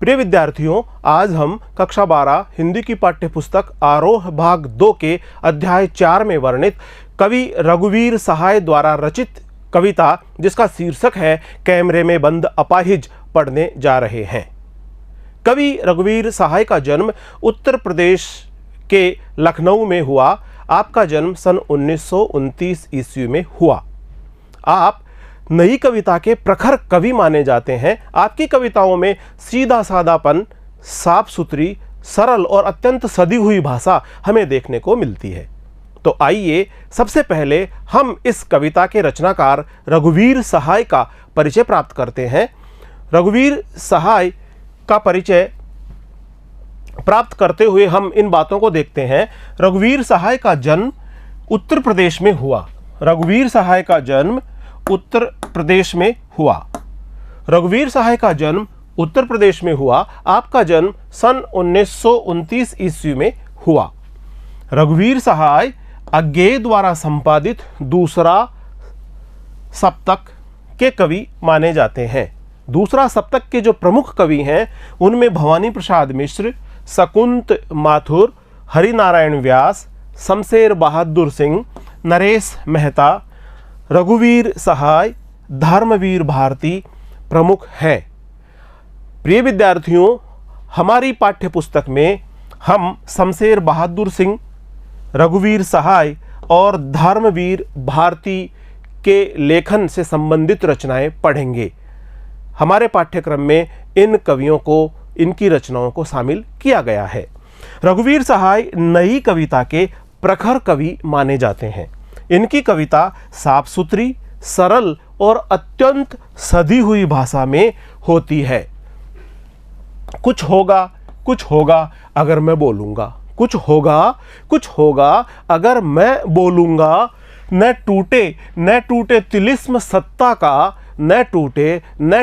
प्रिय विद्यार्थियों, आज हम कक्षा 12 हिंदी की पाठ्यपुस्तक आरोह भाग 2 के अध्याय 4 में वर्णित कवि रघुवीर सहाय द्वारा रचित कविता जिसका शीर्षक है कैमरे में बंद अपाहिज पढ़ने जा रहे हैं। कवि रघुवीर सहाय का जन्म उत्तर प्रदेश के लखनऊ में हुआ। आपका जन्म सन 1929 ईस्वी में हुआ। आप नई कविता के प्रखर कवि माने जाते हैं। आपकी कविताओं में सीधा सादापन, साफ सुथरी, सरल और अत्यंत सदी हुई भाषा हमें देखने को मिलती है। तो आइए सबसे पहले हम इस कविता के रचनाकार रघुवीर सहाय का परिचय प्राप्त करते हैं। रघुवीर सहाय का परिचय प्राप्त करते हुए हम इन बातों को देखते हैं। रघुवीर सहाय का जन्म उत्तर प्रदेश में हुआ। रघुवीर सहाय का जन्म उत्तर प्रदेश में हुआ। रघुवीर सहाय का जन्म उत्तर प्रदेश में हुआ। आपका जन्म सन 1929 ईस्वी में हुआ। रघुवीर सहाय अज्ञेय द्वारा संपादित दूसरा सप्तक के कवि माने जाते हैं। दूसरा सप्तक के जो प्रमुख कवि हैं उनमें भवानी प्रसाद मिश्र, शकुंत माथुर, हरिनारायण व्यास, शमशेर बहादुर सिंह, नरेश मेहता, रघुवीर सहाय, धर्मवीर भारती प्रमुख हैं। प्रिय विद्यार्थियों, हमारी पाठ्यपुस्तक में हम शमशेर बहादुर सिंह, रघुवीर सहाय और धर्मवीर भारती के लेखन से संबंधित रचनाएं पढ़ेंगे। हमारे पाठ्यक्रम में इन कवियों को, इनकी रचनाओं को शामिल किया गया है। रघुवीर सहाय नई कविता के प्रखर कवि माने जाते हैं। इनकी कविता साफ सुथरी, सरल और अत्यंत सधी हुई भाषा में होती है। कुछ होगा अगर मैं बोलूँगा, कुछ होगा अगर मैं बोलूँगा, न टूटे तिलिस्म सत्ता का, न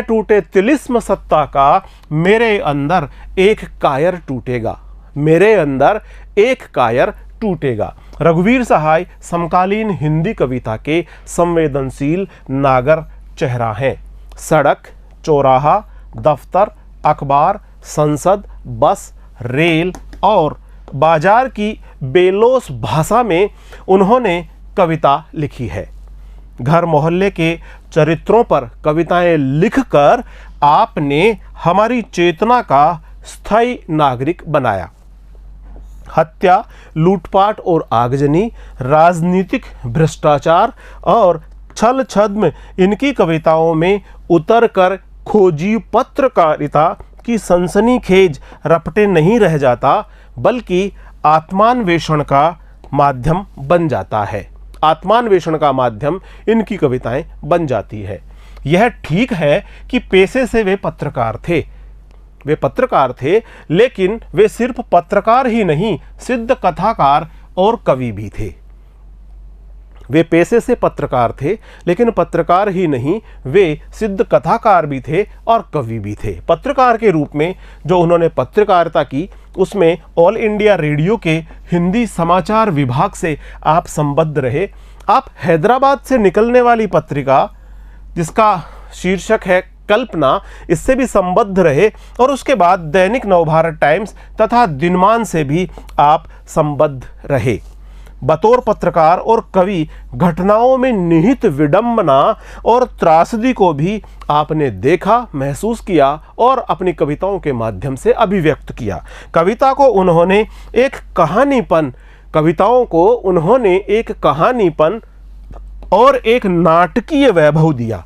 टूटे तिलिस्म सत्ता का, मेरे अंदर एक कायर टूटेगा, मेरे अंदर एक कायर टूटेगा। रघुवीर सहाय समकालीन हिंदी कविता के संवेदनशील नागर चेहरा हैं। सड़क, चौराहा, दफ्तर, अखबार, संसद, बस, रेल और बाजार की बेलोस भाषा में उन्होंने कविता लिखी है। घर मोहल्ले के चरित्रों पर कविताएं लिखकर आपने हमारी चेतना का स्थायी नागरिक बनाया। हत्या, लूटपाट और आगजनी, राजनीतिक भ्रष्टाचार और छल छद्म इनकी कविताओं में उतरकर खोजी पत्रकारिता की सनसनीखेज रपटे नहीं रह जाता, बल्कि आत्मान्वेषण का माध्यम बन जाता है। आत्मान्वेषण का माध्यम इनकी कविताएं बन जाती है। यह ठीक है कि पेशे से वे पत्रकार थे, लेकिन वे सिर्फ पत्रकार ही नहीं, सिद्ध कथाकार और कवि भी थे। वे पेशे से पत्रकार थे, लेकिन पत्रकार ही नहीं, वे सिद्ध कथाकार भी थे और कवि भी थे। पत्रकार के रूप में जो उन्होंने पत्रकारिता की, उसमें ऑल इंडिया रेडियो के हिंदी समाचार विभाग से आप संबद्ध रहे। आप हैदराबाद से निकलने वाली पत्रिका जिसका शीर्षक है कल्पना, इससे भी संबद्ध रहे और उसके बाद दैनिक नवभारत टाइम्स तथा दिनमान से भी आप संबद्ध रहे। बतौर पत्रकार और कवि घटनाओं में निहित विडंबना और त्रासदी को भी आपने देखा, महसूस किया और अपनी कविताओं के माध्यम से अभिव्यक्त किया। कविताओं को उन्होंने एक कहानीपन और एक नाटकीय वैभव दिया।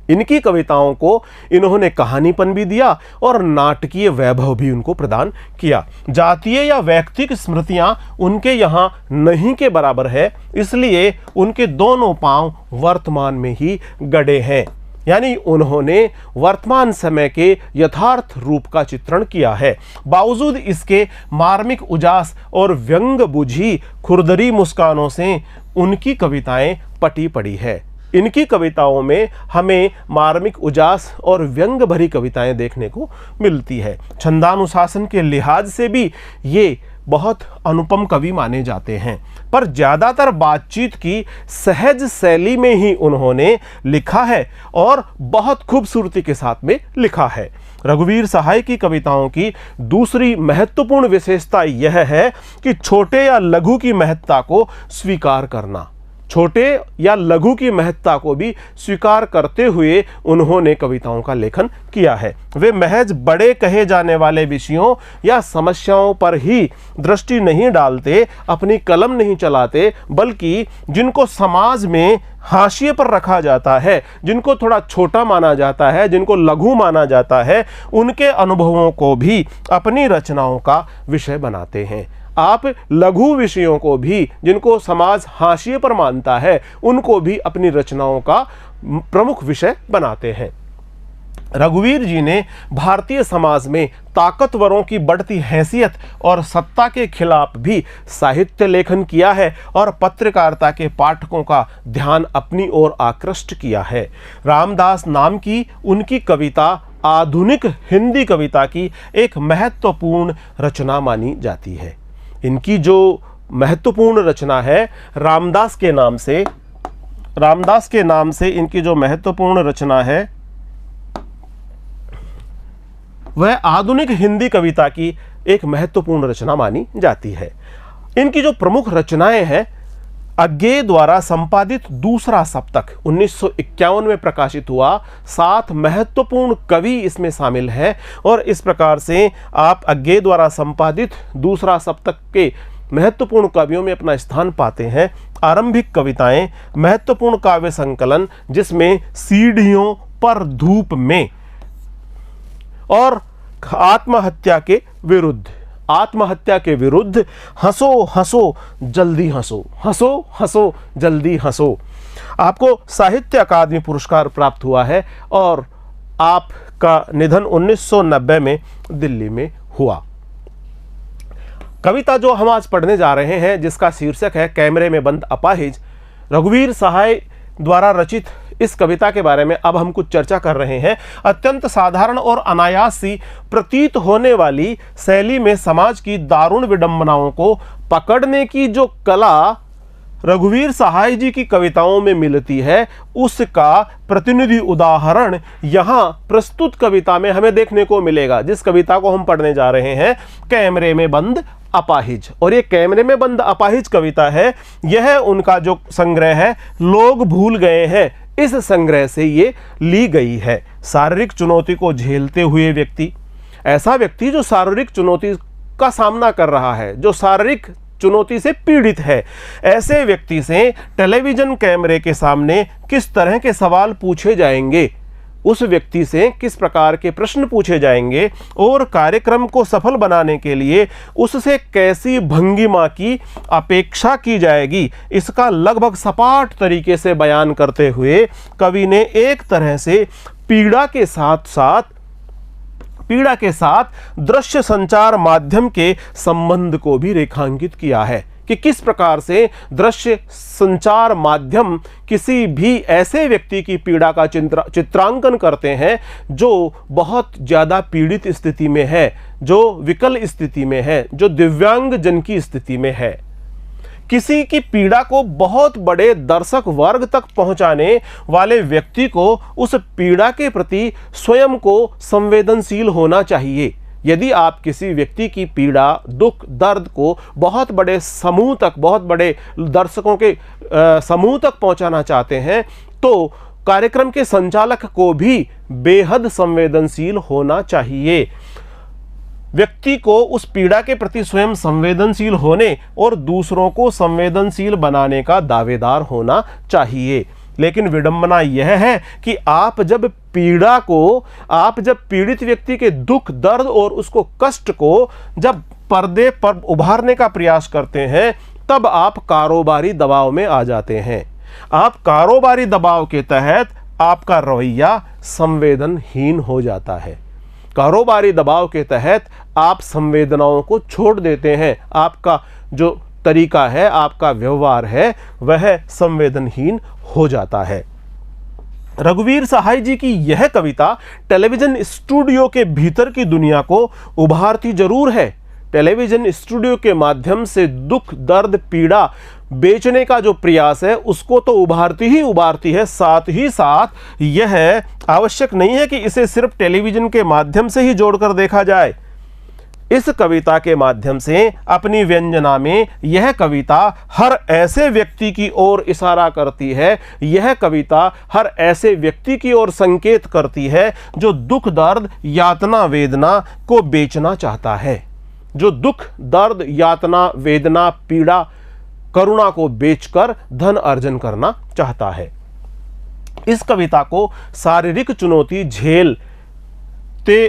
इनकी कविताओं को इन्होंने कहानीपन भी दिया और नाटकीय वैभव भी उनको प्रदान किया। जातीय या व्यक्तिगत स्मृतियां उनके यहाँ नहीं के बराबर है, इसलिए उनके दोनों पांव वर्तमान में ही गड़े हैं। यानी उन्होंने वर्तमान समय के यथार्थ रूप का चित्रण किया है। बावजूद इसके मार्मिक उजास और व्यंग बुझी खुरदरी मुस्कानों से उनकी कविताएं पटी पड़ी है। इनकी कविताओं में हमें मार्मिक उजास और व्यंग भरी कविताएं देखने को मिलती है। छंदानुशासन के लिहाज से भी ये बहुत अनुपम कवि माने जाते हैं, पर ज़्यादातर बातचीत की सहज शैली में ही उन्होंने लिखा है और बहुत खूबसूरती के साथ में लिखा है। रघुवीर सहाय की कविताओं की दूसरी महत्वपूर्ण विशेषता यह है कि छोटे या लघु की महत्ता को स्वीकार करना, छोटे या लघु की महत्ता को भी स्वीकार करते हुए उन्होंने कविताओं का लेखन किया है। वे महज बड़े कहे जाने वाले विषयों या समस्याओं पर ही दृष्टि नहीं डालते, अपनी कलम नहीं चलाते, बल्कि जिनको समाज में हाशिए पर रखा जाता है, जिनको थोड़ा छोटा माना जाता है, जिनको लघु माना जाता है, उनके अनुभवों को भी अपनी रचनाओं का विषय बनाते हैं। आप लघु विषयों को भी, जिनको समाज हाशिए पर मानता है, उनको भी अपनी रचनाओं का प्रमुख विषय बनाते हैं। रघुवीर जी ने भारतीय समाज में ताकतवरों की बढ़ती हैसियत और सत्ता के खिलाफ भी साहित्य लेखन किया है और पत्रकारिता के पाठकों का ध्यान अपनी ओर आकृष्ट किया है। रामदास नाम की उनकी कविता आधुनिक हिंदी कविता की एक महत्वपूर्ण रचना मानी जाती है। इनकी जो महत्वपूर्ण रचना है रामदास के नाम से इनकी जो महत्वपूर्ण रचना है वह आधुनिक हिंदी कविता की एक महत्वपूर्ण रचना मानी जाती है। इनकी जो प्रमुख रचनाएं हैं, अज्ञे द्वारा संपादित दूसरा सप्तक 1951 में प्रकाशित हुआ, 7 महत्वपूर्ण कवि इसमें शामिल हैं और इस प्रकार से आप अज्ञे द्वारा संपादित दूसरा सप्तक के महत्वपूर्ण कवियों में अपना स्थान पाते हैं। आरंभिक कविताएं, महत्वपूर्ण काव्य संकलन जिसमें सीढ़ियों पर धूप में और आत्महत्या के विरुद्ध हंसो हंसो जल्दी हंसो, हंसो हंसो जल्दी हंसो, आपको साहित्य अकादमी पुरस्कार प्राप्त हुआ है और आपका निधन 1990 में दिल्ली में हुआ। कविता जो हम आज पढ़ने जा रहे हैं, जिसका शीर्षक है कैमरे में बंद अपाहिज, रघुवीर सहाय द्वारा रचित इस कविता के बारे में अब हम कुछ चर्चा कर रहे हैं। अत्यंत साधारण और अनायास सी प्रतीत होने वाली शैली में समाज की दारुण विडंबनाओं को पकड़ने की जो कला रघुवीर सहाय जी की कविताओं में मिलती है, उसका प्रतिनिधि उदाहरण यहाँ प्रस्तुत कविता में हमें देखने को मिलेगा, जिस कविता को हम पढ़ने जा रहे हैं, कैमरे में बंद अपाहिज। और ये कैमरे में बंद अपाहिज कविता है, यह उनका जो संग्रह है लोग भूल गए हैं, इस संग्रह से ये ली गई है। शारीरिक चुनौती को झेलते हुए व्यक्ति, ऐसा व्यक्ति जो शारीरिक चुनौती का सामना कर रहा है, जो शारीरिक चुनौती से पीड़ित है, ऐसे व्यक्ति से टेलीविजन कैमरे के सामने किस तरह के सवाल पूछे जाएंगे, उस व्यक्ति से किस प्रकार के प्रश्न पूछे जाएंगे और कार्यक्रम को सफल बनाने के लिए उससे कैसी भंगिमा की अपेक्षा की जाएगी, इसका लगभग सपाट तरीके से बयान करते हुए कवि ने एक तरह से पीड़ा के साथ दृश्य संचार माध्यम के संबंध को भी रेखांकित किया है कि किस प्रकार से दृश्य संचार माध्यम किसी भी ऐसे व्यक्ति की पीड़ा का चित्रांकन करते हैं जो बहुत ज़्यादा पीड़ित स्थिति में है, जो विकल स्थिति में है, जो दिव्यांग जन की स्थिति में है। किसी की पीड़ा को बहुत बड़े दर्शक वर्ग तक पहुंचाने वाले व्यक्ति को उस पीड़ा के प्रति स्वयं को संवेदनशील होना चाहिए। यदि आप किसी व्यक्ति की पीड़ा, दुख, दर्द को बहुत बड़े समूह तक, बहुत बड़े दर्शकों के समूह तक पहुंचाना चाहते हैं, तो कार्यक्रम के संचालक को भी बेहद संवेदनशील होना चाहिए। व्यक्ति को उस पीड़ा के प्रति स्वयं संवेदनशील होने और दूसरों को संवेदनशील बनाने का दावेदार होना चाहिए। लेकिन विडंबना यह है कि आप जब पीड़ित व्यक्ति के दुख, दर्द और उसको कष्ट को जब पर्दे पर उभारने का प्रयास करते हैं, तब आप कारोबारी दबाव में आ जाते हैं। आप कारोबारी दबाव के तहत आपका रवैया संवेदनहीन हो जाता है। कारोबारी दबाव के तहत आप संवेदनाओं को छोड़ देते हैं। आपका जो तरीका है, आपका व्यवहार है, वह संवेदनहीन हो जाता है। रघुवीर सहाय जी की यह कविता टेलीविजन स्टूडियो के भीतर की दुनिया को उभारती जरूर है, टेलीविजन स्टूडियो के माध्यम से दुख, दर्द, पीड़ा बेचने का जो प्रयास है उसको तो उभारती है। साथ ही साथ यह आवश्यक नहीं है कि इसे सिर्फ टेलीविजन के माध्यम से ही जोड़कर देखा जाए। इस कविता के माध्यम से अपनी व्यंजना में यह कविता हर ऐसे व्यक्ति की ओर इशारा करती है, यह कविता हर ऐसे व्यक्ति की ओर संकेत करती है जो दुख, दर्द, यातना, वेदना को बेचना चाहता है, जो दुख, दर्द, यातना, वेदना, पीड़ा, करुणा को बेचकर धन अर्जन करना चाहता है। इस कविता को शारीरिक चुनौती झेलते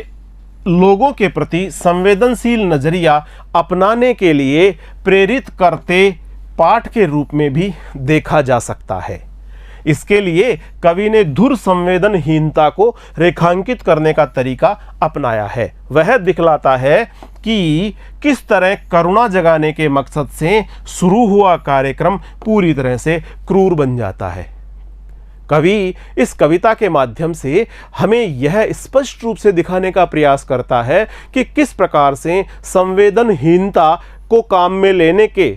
लोगों के प्रति संवेदनशील नजरिया अपनाने के लिए प्रेरित करते पाठ के रूप में भी देखा जा सकता है। इसके लिए कवि ने धुर संवेदनहीनता को रेखांकित करने का तरीका अपनाया है। वह दिखलाता है कि किस तरह करुणा जगाने के मकसद से शुरू हुआ कार्यक्रम पूरी तरह से क्रूर बन जाता है। कवि इस कविता के माध्यम से हमें यह स्पष्ट रूप से दिखाने का प्रयास करता है कि किस प्रकार से संवेदनहीनता को काम में लेने के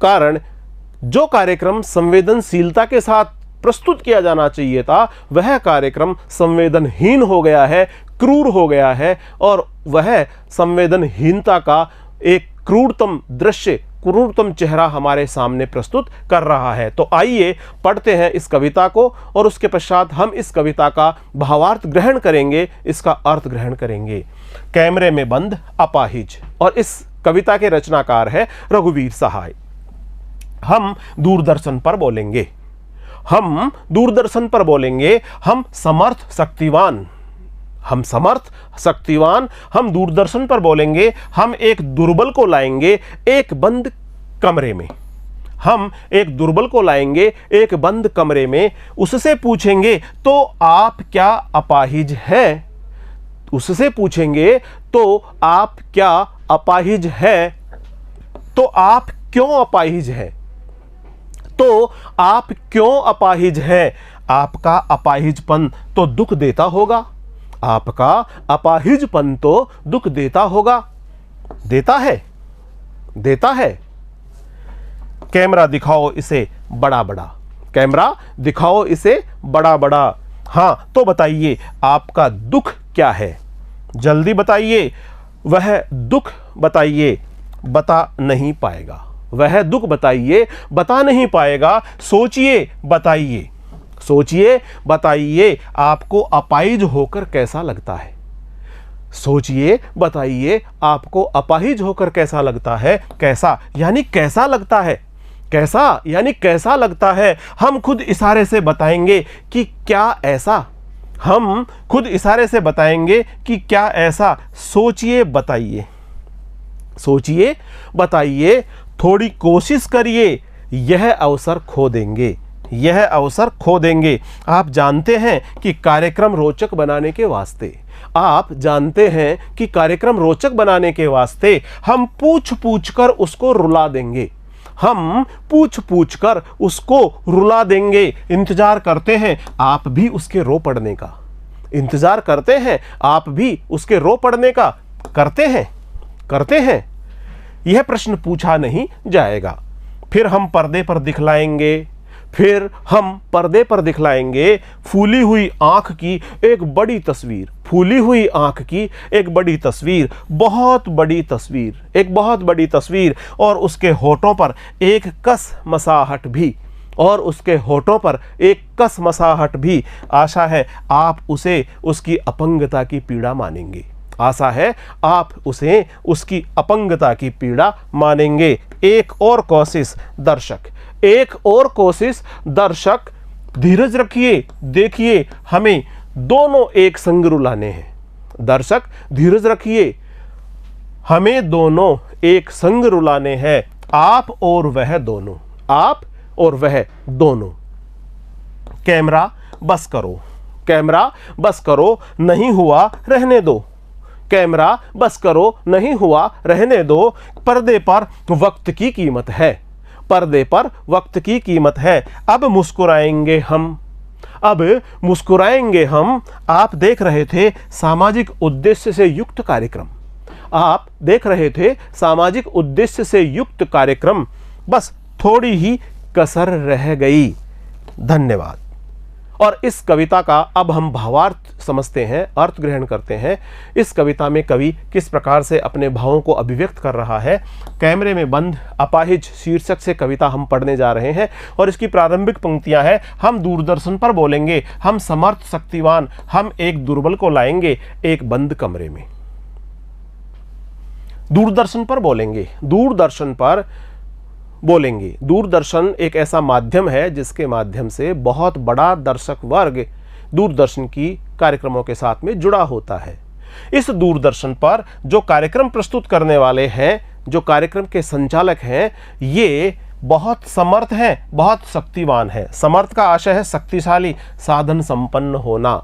कारण जो कार्यक्रम संवेदनशीलता के साथ प्रस्तुत किया जाना चाहिए था, वह कार्यक्रम संवेदनहीन हो गया है, क्रूर हो गया है और वह संवेदनहीनता का एक क्रूरतम दृश्य, क्रूरतम चेहरा हमारे सामने प्रस्तुत कर रहा है। तो आइए पढ़ते हैं इस कविता को और उसके पश्चात हम इस कविता का भावार्थ ग्रहण करेंगे, इसका अर्थ ग्रहण करेंगे। कैमरे में बंद अपाहिज, और इस कविता के रचनाकार है रघुवीर सहाय। हम दूरदर्शन पर बोलेंगे, हम दूरदर्शन पर बोलेंगे, हम समर्थ शक्तिवान, हम समर्थ शक्तिवान, हम दूरदर्शन पर बोलेंगे, हम एक दुर्बल को लाएंगे एक बंद कमरे में, हम एक दुर्बल को लाएंगे एक बंद कमरे में, उससे पूछेंगे तो आप क्या अपाहिज हैं, उससे पूछेंगे तो आप क्या अपाहिज हैं, तो आप क्यों अपाहिज हैं, तो आप क्यों अपाहिज हैं, आपका अपाहिजपन तो दुख देता होगा, आपका अपाहिजपन तो दुख देता होगा, देता है, देता है। कैमरा दिखाओ इसे बड़ा बड़ा, कैमरा दिखाओ इसे बड़ा बड़ा। हां तो बताइए आपका दुख क्या है, जल्दी बताइए। वह दुख बताइए, बता नहीं पाएगा, वह दुख बताइए, बता नहीं पाएगा। सोचिए बताइए, सोचिए बताइए आपको अपाहिज होकर कैसा लगता है, सोचिए बताइए आपको अपाहिज होकर कैसा लगता है। कैसा यानी कैसा लगता है, कैसा यानी कैसा लगता है। हम खुद इशारे से बताएंगे कि क्या ऐसा, हम खुद इशारे से बताएंगे कि क्या ऐसा। सोचिए बताइए, सोचिए बताइए, थोड़ी कोशिश करिए, यह अवसर खो देंगे, यह अवसर खो देंगे। आप जानते हैं कि कार्यक्रम रोचक बनाने के वास्ते, आप जानते हैं कि कार्यक्रम रोचक बनाने के वास्ते हम पूछ पूछ कर उसको रुला देंगे, हम पूछ पूछ कर उसको रुला देंगे। इंतजार करते हैं आप भी उसके रो पड़ने का, इंतजार करते हैं आप भी उसके रो पड़ने का। करते हैं, करते हैं, यह प्रश्न पूछा नहीं जाएगा। फिर हम पर्दे पर दिखलाएंगे, फिर हम पर्दे पर दिखलाएंगे फूली हुई आंख की एक बड़ी तस्वीर, फूली हुई आंख की एक बड़ी तस्वीर, बहुत बड़ी तस्वीर, एक बहुत बड़ी तस्वीर, और उसके होठों पर एक कस मसाहट भी, और उसके होठों पर एक कस मसाहट भी। आशा है आप उसे उसकी अपंगता की पीड़ा मानेंगे, आशा है आप उसे उसकी अपंगता की पीड़ा मानेंगे। एक और कोशिश दर्शक, एक और कोशिश दर्शक, धीरज रखिए, देखिए हमें दोनों एक संग रुलाने हैं। दर्शक धीरज रखिए, हमें दोनों एक संग रुलाने हैं, आप और वह दोनों, आप और वह दोनों। कैमरा बस करो, कैमरा बस करो, नहीं हुआ रहने दो, कैमरा बस करो, नहीं हुआ रहने दो। पर्दे पर वक्त की कीमत है, पर्दे पर वक्त की कीमत है। अब मुस्कुराएंगे हम, अब मुस्कुराएंगे हम। आप देख रहे थे सामाजिक उद्देश्य से युक्त कार्यक्रम, आप देख रहे थे सामाजिक उद्देश्य से युक्त कार्यक्रम, बस थोड़ी ही कसर रह गई। धन्यवाद। और इस कविता का अब हम भावार्थ समझते हैं, अर्थ ग्रहण करते हैं। इस कविता में कवि किस प्रकार से अपने भावों को अभिव्यक्त कर रहा है। कैमरे में बंद अपाहिज शीर्षक से कविता हम पढ़ने जा रहे हैं और इसकी प्रारंभिक पंक्तियां हैं, हम दूरदर्शन पर बोलेंगे, हम समर्थ शक्तिवान, हम एक दुर्बल को लाएंगे एक बंद कमरे में। दूरदर्शन पर बोलेंगे, दूरदर्शन पर बोलेंगे। दूरदर्शन एक ऐसा माध्यम है जिसके माध्यम से बहुत बड़ा दर्शक वर्ग दूरदर्शन की कार्यक्रमों के साथ में जुड़ा होता है। इस दूरदर्शन पर जो कार्यक्रम प्रस्तुत करने वाले हैं, जो कार्यक्रम के संचालक हैं, ये बहुत समर्थ हैं, बहुत शक्तिवान हैं। समर्थ का आशय है शक्तिशाली, साधन संपन्न होना।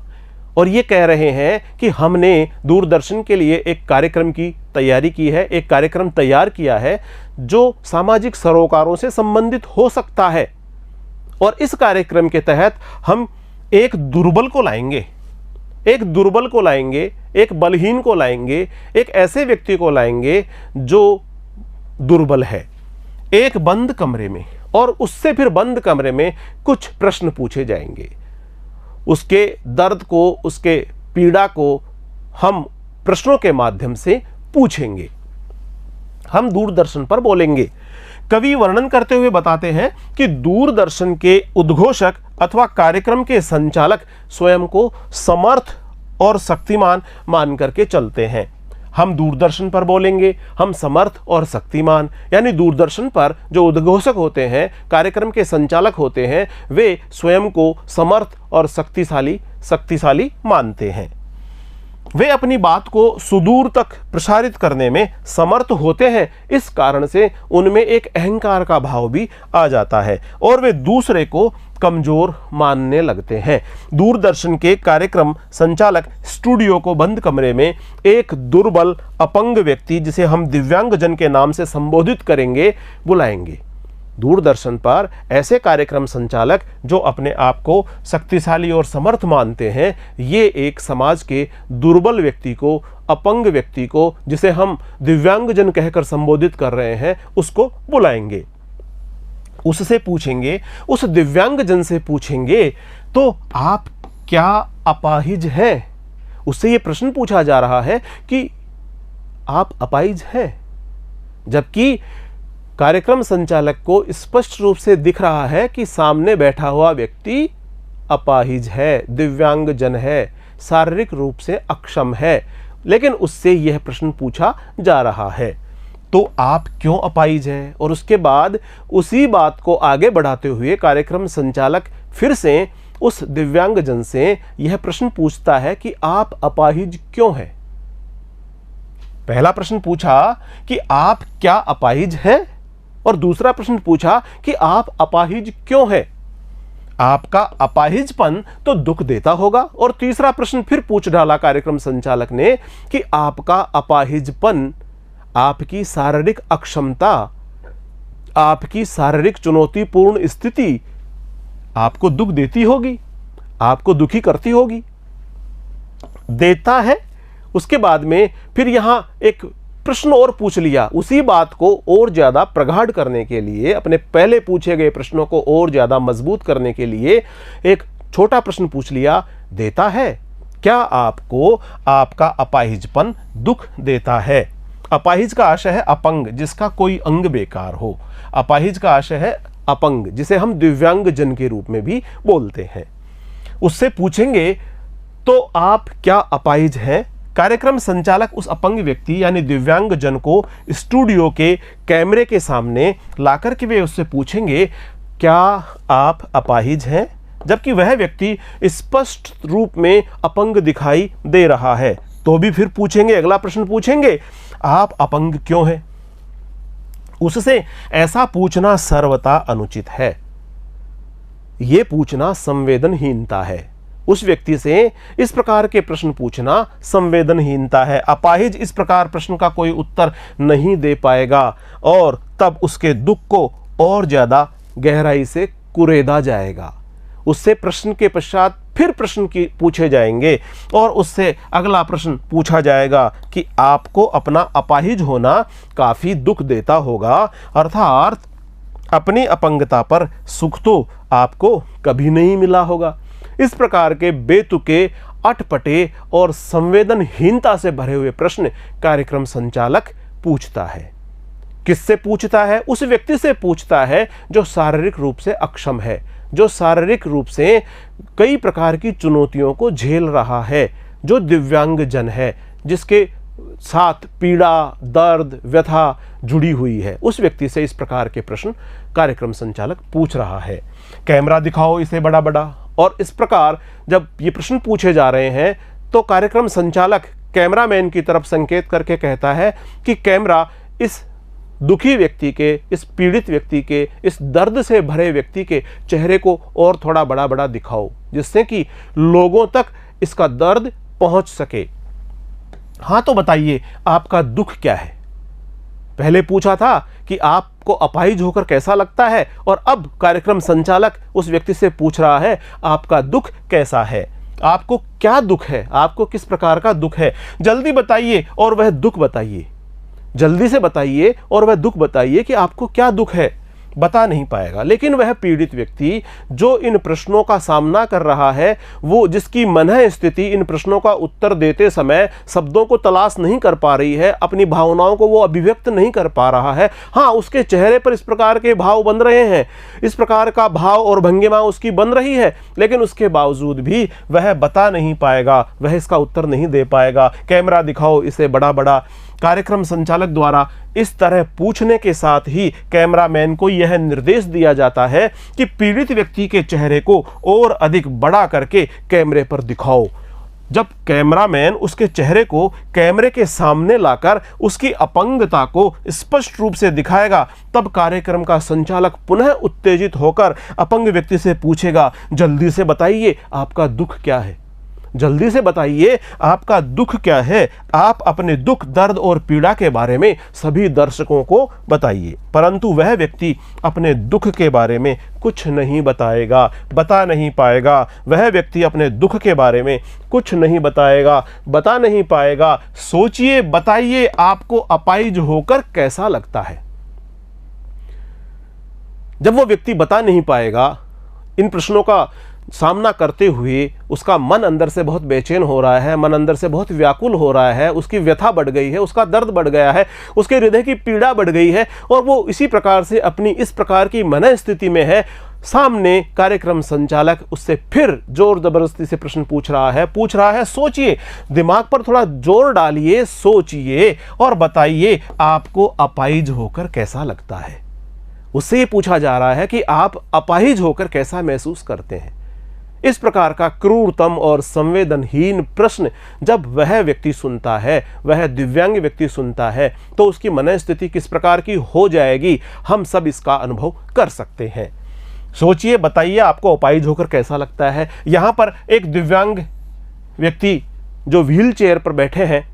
और ये कह रहे हैं कि हमने दूरदर्शन के लिए एक कार्यक्रम की तैयारी की है, एक कार्यक्रम तैयार किया है जो सामाजिक सरोकारों से संबंधित हो सकता है। और इस कार्यक्रम के तहत हम एक दुर्बल को लाएंगे, एक दुर्बल को लाएंगे, एक बलहीन को लाएंगे, एक ऐसे व्यक्ति को लाएंगे जो दुर्बल है, एक बंद कमरे में। और उससे फिर बंद कमरे में कुछ प्रश्न पूछे जाएंगे। उसके दर्द को, उसके पीड़ा को हम प्रश्नों के माध्यम से पूछेंगे। हम दूरदर्शन पर बोलेंगे। कवि वर्णन करते हुए बताते हैं कि दूरदर्शन के उद्घोषक अथवा कार्यक्रम के संचालक स्वयं को समर्थ और शक्तिमान मान करके चलते हैं। हम दूरदर्शन पर बोलेंगे, हम समर्थ और शक्तिमान, यानी दूरदर्शन पर जो उद्घोषक होते हैं, कार्यक्रम के संचालक होते हैं, वे स्वयं को समर्थ और शक्तिशाली मानते हैं। वे अपनी बात को सुदूर तक प्रसारित करने में समर्थ होते हैं। इस कारण से उनमें एक अहंकार का भाव भी आ जाता है और वे दूसरे को कमजोर मानने लगते हैं। दूरदर्शन के कार्यक्रम संचालक स्टूडियो को बंद कमरे में एक दुर्बल अपंग व्यक्ति, जिसे हम दिव्यांगजन के नाम से संबोधित करेंगे, बुलाएंगे। दूरदर्शन पर ऐसे कार्यक्रम संचालक जो अपने आप को शक्तिशाली और समर्थ मानते हैं, ये एक समाज के दुर्बल व्यक्ति को, अपंग व्यक्ति को, जिसे हम दिव्यांगजन कहकर संबोधित कर रहे हैं, उसको बुलाएंगे। उससे पूछेंगे, उस दिव्यांगजन से पूछेंगे, तो आप क्या अपाहिज हैं? उससे ये प्रश्न पूछा जा रहा है कि आप अपाहिज हैं, जबकि कार्यक्रम संचालक को स्पष्ट रूप से दिख रहा है कि सामने बैठा हुआ व्यक्ति अपाहिज है, दिव्यांगजन है, शारीरिक रूप से अक्षम है, लेकिन उससे यह प्रश्न पूछा जा रहा है, तो आप क्यों अपाहिज हैं? और उसके बाद उसी बात को आगे बढ़ाते हुए कार्यक्रम संचालक फिर से उस दिव्यांगजन से यह प्रश्न पूछता है कि आप अपाहिज क्यों हैं? पहला प्रश्न पूछा कि आप क्या अपाहिज हैं, और दूसरा प्रश्न पूछा कि आप अपाहिज क्यों हैं? आपका अपाहिजपन तो दुख देता होगा। और तीसरा प्रश्न फिर पूछ डाला कार्यक्रम संचालक ने कि आपका अपाहिजपन, आपकी शारीरिक अक्षमता, आपकी शारीरिक चुनौतीपूर्ण स्थिति आपको दुख देती होगी, आपको दुखी करती होगी। देता है। उसके बाद में फिर यहां एक प्रश्न और पूछ लिया, उसी बात को और ज्यादा प्रगाढ़ करने के लिए, अपने पहले पूछे गए प्रश्नों को और ज्यादा मजबूत करने के लिए एक छोटा प्रश्न पूछ लिया, देता है? क्या आपको आपका अपाहिजपन दुख देता है? अपाहिज का आशय है अपंग, जिसका कोई अंग बेकार हो। अपाहिज का आशय है अपंग, जिसे हम दिव्यांगजन के रूप में भी बोलते हैं। उससे पूछेंगे, तो आप क्या अपाहिज हैं? कार्यक्रम संचालक उस अपंग व्यक्ति यानी दिव्यांगजन को स्टूडियो के कैमरे के सामने लाकर के वे उससे पूछेंगे, क्या आप अपाहिज हैं? जबकि वह व्यक्ति स्पष्ट रूप में अपंग दिखाई दे रहा है। तो भी फिर पूछेंगे, अगला प्रश्न पूछेंगे, आप अपंग क्यों हैं? उससे ऐसा पूछना सर्वथा अनुचित है। यह पूछना संवेदनहीनता है। उस व्यक्ति से इस प्रकार के प्रश्न पूछना संवेदनहीनता है। अपाहिज इस प्रकार प्रश्न का कोई उत्तर नहीं दे पाएगा और तब उसके दुख को और ज्यादा गहराई से कुरेदा जाएगा। उससे प्रश्न के पश्चात फिर प्रश्न की पूछे जाएंगे और उससे अगला प्रश्न पूछा जाएगा कि आपको अपना अपाहिज होना काफ़ी दुख देता होगा, अर्थात अपनी अपंगता पर सुख तो आपको कभी नहीं मिला होगा। इस प्रकार के बेतुके, अटपटे और संवेदनहीनता से भरे हुए प्रश्न कार्यक्रम संचालक पूछता है। किससे पूछता है? उस व्यक्ति से पूछता है जो शारीरिक रूप से अक्षम है, जो शारीरिक रूप से कई प्रकार की चुनौतियों को झेल रहा है, जो दिव्यांगजन है, जिसके साथ पीड़ा, दर्द, व्यथा जुड़ी हुई है। उस व्यक्ति से इस प्रकार के प्रश्न कार्यक्रम संचालक पूछ रहा है। कैमरा दिखाओ इसे बड़ा बड़ा। और इस प्रकार जब ये प्रश्न पूछे जा रहे हैं तो कार्यक्रम संचालक कैमरामैन की तरफ संकेत करके कहता है कि कैमरा इस दुखी व्यक्ति के, इस पीड़ित व्यक्ति के, इस दर्द से भरे व्यक्ति के चेहरे को और थोड़ा बड़ा बड़ा दिखाओ, जिससे कि लोगों तक इसका दर्द पहुंच सके। हाँ, तो बताइए आपका दुख क्या है? पहले पूछा था कि आपको अपाहिज होकर कैसा लगता है, और अब कार्यक्रम संचालक उस व्यक्ति से पूछ रहा है आपका दुख कैसा है, आपको क्या दुख है, आपको किस प्रकार का दुख है, जल्दी बताइए और वह दुख बताइए। जल्दी से बताइए और वह दुख बताइए कि आपको क्या दुख है। बता नहीं पाएगा। लेकिन वह पीड़ित व्यक्ति जो इन प्रश्नों का सामना कर रहा है, वो जिसकी मनः स्थिति इन प्रश्नों का उत्तर देते समय शब्दों को तलाश नहीं कर पा रही है, अपनी भावनाओं को वो अभिव्यक्त नहीं कर पा रहा है, हाँ उसके चेहरे पर इस प्रकार के भाव बन रहे हैं, इस प्रकार का भाव और भंगिमा उसकी बन रही है, लेकिन उसके बावजूद भी वह बता नहीं पाएगा, वह इसका उत्तर नहीं दे पाएगा। कैमरा दिखाओ इसे बड़ा बड़ा। कार्यक्रम संचालक द्वारा इस तरह पूछने के साथ ही कैमरामैन को यह निर्देश दिया जाता है कि पीड़ित व्यक्ति के चेहरे को और अधिक बड़ा करके कैमरे पर दिखाओ। जब कैमरामैन उसके चेहरे को कैमरे के सामने लाकर उसकी अपंगता को स्पष्ट रूप से दिखाएगा, तब कार्यक्रम का संचालक पुनः उत्तेजित होकर अपंग व्यक्ति से पूछेगा, जल्दी से बताइए आपका दुख क्या है, जल्दी से बताइए आपका दुख क्या है। आप अपने दुख, दर्द और पीड़ा के बारे में सभी दर्शकों को बताइए। परंतु वह व्यक्ति अपने दुख के बारे में कुछ नहीं बताएगा, बता नहीं पाएगा। वह व्यक्ति अपने दुख के बारे में कुछ नहीं बताएगा, बता नहीं पाएगा। सोचिए, बताइए आपको अपाहिज होकर कैसा लगता है। जब वो व्यक्ति बता नहीं पाएगा, इन प्रश्नों का सामना करते हुए उसका मन अंदर से बहुत बेचैन हो रहा है, मन अंदर से बहुत व्याकुल हो रहा है, उसकी व्यथा बढ़ गई है, उसका दर्द बढ़ गया है, उसके हृदय की पीड़ा बढ़ गई है, और वो इसी प्रकार से अपनी इस प्रकार की मन स्थिति में है। सामने कार्यक्रम संचालक उससे फिर जोर जबरदस्ती से प्रश्न पूछ रहा है, सोचिए, दिमाग पर थोड़ा जोर डालिए, सोचिए और बताइए आपको अपाहिज होकर कैसा लगता है। उससे ये पूछा जा रहा है कि आप अपाहिज होकर कैसा महसूस करते हैं। इस प्रकार का क्रूरतम और संवेदनहीन प्रश्न जब वह व्यक्ति सुनता है, वह दिव्यांग व्यक्ति सुनता है, तो उसकी मनस्थिति किस प्रकार की हो जाएगी, हम सब इसका अनुभव कर सकते हैं। सोचिए, बताइए आपको अपाहिज होकर कैसा लगता है। यहाँ पर एक दिव्यांग व्यक्ति जो व्हील चेयर पर बैठे हैं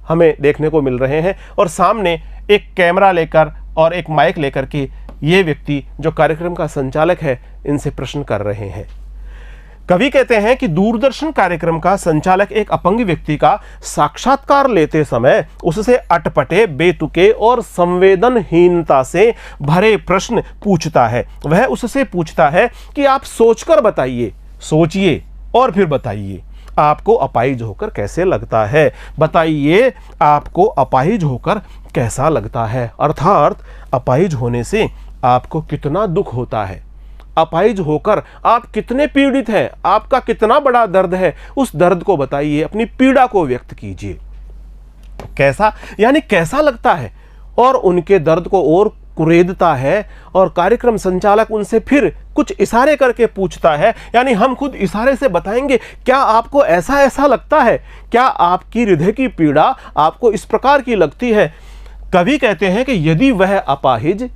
हमें देखने को मिल रहे हैं, और सामने एक कैमरा लेकर और एक माइक लेकर के ये व्यक्ति जो कार्यक्रम का संचालक है इनसे प्रश्न कर रहे हैं। कवि कहते हैं कि दूरदर्शन कार्यक्रम का संचालक एक अपंग व्यक्ति का साक्षात्कार लेते समय उससे अटपटे, बेतुके और संवेदनहीनता से भरे प्रश्न पूछता है। वह उससे पूछता है कि आप सोचकर बताइए, सोचिए और फिर बताइए आपको अपाहिज होकर कैसे लगता है। बताइए आपको अपाहिज होकर कैसा लगता है, अर्थात अपाहिज होने से आपको कितना दुख होता है, अपाहिज होकर आप कितने पीड़ित हैं, आपका कितना बड़ा दर्द है, उस दर्द को बताइए, अपनी पीड़ा को व्यक्त कीजिए। कैसा यानी कैसा लगता है, और उनके दर्द को और कुरेदता है। और कार्यक्रम संचालक उनसे फिर कुछ इशारे करके पूछता है, यानी हम खुद इशारे से बताएंगे, क्या आपको ऐसा ऐसा लगता है, क्या आपकी हृदय की पीड़ा आपको इस प्रकार की लगती है। कवि कहते हैं कि यदि वह अपाहिज,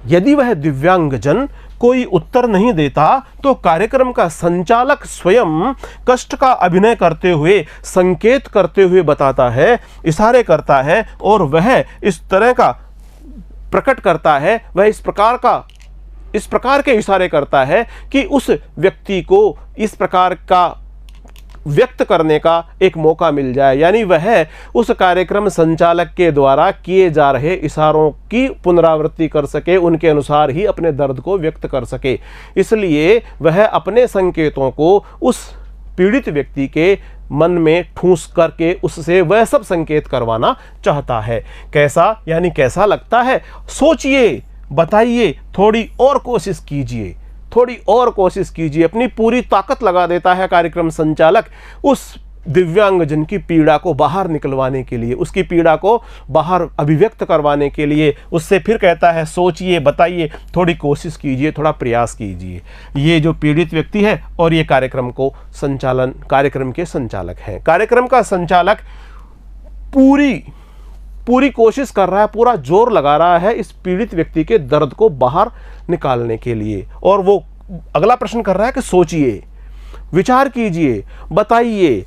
यदि वह दिव्यांगजन कोई उत्तर नहीं देता, तो कार्यक्रम का संचालक स्वयं कष्ट का अभिनय करते हुए, संकेत करते हुए बताता है, इशारे करता है, और वह इस तरह का प्रकट करता है, वह इस प्रकार का इस प्रकार के इशारे करता है कि उस व्यक्ति को इस प्रकार का व्यक्त करने का एक मौका मिल जाए, यानी वह उस कार्यक्रम संचालक के द्वारा किए जा रहे इशारों की पुनरावृत्ति कर सके, उनके अनुसार ही अपने दर्द को व्यक्त कर सके। इसलिए वह अपने संकेतों को उस पीड़ित व्यक्ति के मन में ठूंस करके उससे वह सब संकेत करवाना चाहता है। कैसा, यानी कैसा लगता है, सोचिए, बताइए, थोड़ी और कोशिश कीजिए, थोड़ी और कोशिश कीजिए। अपनी पूरी ताकत लगा देता है कार्यक्रम संचालक उस दिव्यांगजन की पीड़ा को बाहर निकलवाने के लिए, उसकी पीड़ा को बाहर अभिव्यक्त करवाने के लिए। उससे फिर कहता है सोचिए, बताइए, थोड़ी कोशिश कीजिए, थोड़ा प्रयास कीजिए। ये जो पीड़ित व्यक्ति है और ये कार्यक्रम के संचालक हैं। कार्यक्रम का संचालक पूरी कोशिश कर रहा है, पूरा जोर लगा रहा है इस पीड़ित व्यक्ति के दर्द को बाहर निकालने के लिए। और वो अगला प्रश्न कर रहा है कि सोचिए, विचार कीजिए, बताइए,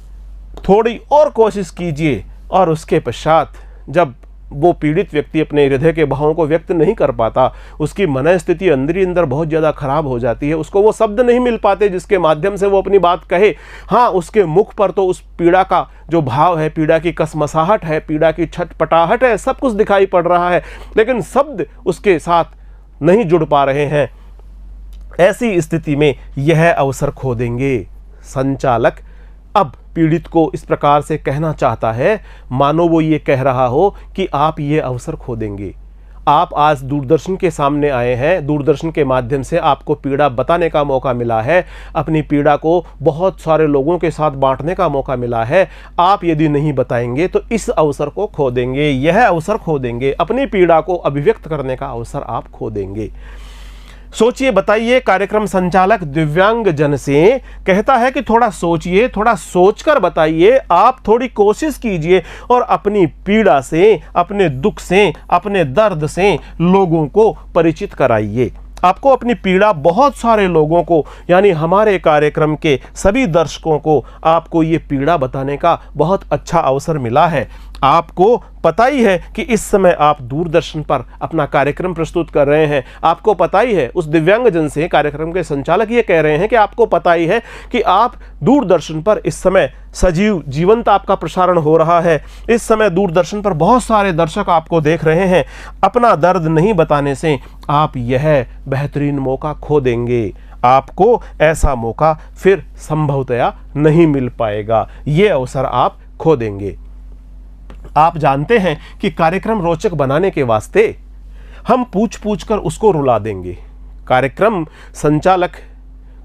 थोड़ी और कोशिश कीजिए। और उसके पश्चात जब वो पीड़ित व्यक्ति अपने हृदय के भावों को व्यक्त नहीं कर पाता, उसकी मनस्थिति अंदर ही अंदर बहुत ज़्यादा खराब हो जाती है, उसको वो शब्द नहीं मिल पाते जिसके माध्यम से वो अपनी बात कहे। हाँ, उसके मुख पर तो उस पीड़ा का जो भाव है, पीड़ा की कसमसाहट है, पीड़ा की छटपटाहट है, सब कुछ दिखाई पड़ रहा है, लेकिन शब्द उसके साथ नहीं जुड़ पा रहे हैं। ऐसी स्थिति में यह अवसर खो देंगे। संचालक अब पीड़ित को इस प्रकार से कहना चाहता है, मानो वो ये कह रहा हो कि आप ये अवसर खो देंगे। आप आज दूरदर्शन के सामने आए हैं, दूरदर्शन के माध्यम से आपको पीड़ा बताने का मौका मिला है, अपनी पीड़ा को बहुत सारे लोगों के साथ बांटने का मौका मिला है। आप यदि नहीं बताएंगे तो इस अवसर को खो देंगे, यह अवसर खो देंगे, अपनी पीड़ा को अभिव्यक्त करने का अवसर आप खो देंगे। सोचिए, बताइए। कार्यक्रम संचालक दिव्यांग जन से कहता है कि थोड़ा सोचिए, थोड़ा सोचकर बताइए, आप थोड़ी कोशिश कीजिए और अपनी पीड़ा से, अपने दुख से, अपने दर्द से लोगों को परिचित कराइए। आपको अपनी पीड़ा बहुत सारे लोगों को, यानी हमारे कार्यक्रम के सभी दर्शकों को आपको ये पीड़ा बताने का बहुत अच्छा अवसर मिला है। आपको पता ही है कि इस समय आप दूरदर्शन पर अपना कार्यक्रम प्रस्तुत कर रहे हैं। आपको पता ही है, उस दिव्यांगजन से कार्यक्रम के संचालक ये कह रहे हैं कि आपको पता ही है कि आप दूरदर्शन पर इस समय सजीव जीवंत आपका प्रसारण हो रहा है। इस समय दूरदर्शन पर बहुत सारे दर्शक आपको देख रहे हैं। अपना दर्द नहीं बताने से आप यह बेहतरीन मौका खो देंगे। आपको ऐसा मौका फिर संभवतया नहीं मिल पाएगा। ये अवसर आप खो देंगे। आप जानते हैं कि कार्यक्रम रोचक बनाने के वास्ते हम पूछ कर उसको रुला देंगे। कार्यक्रम संचालक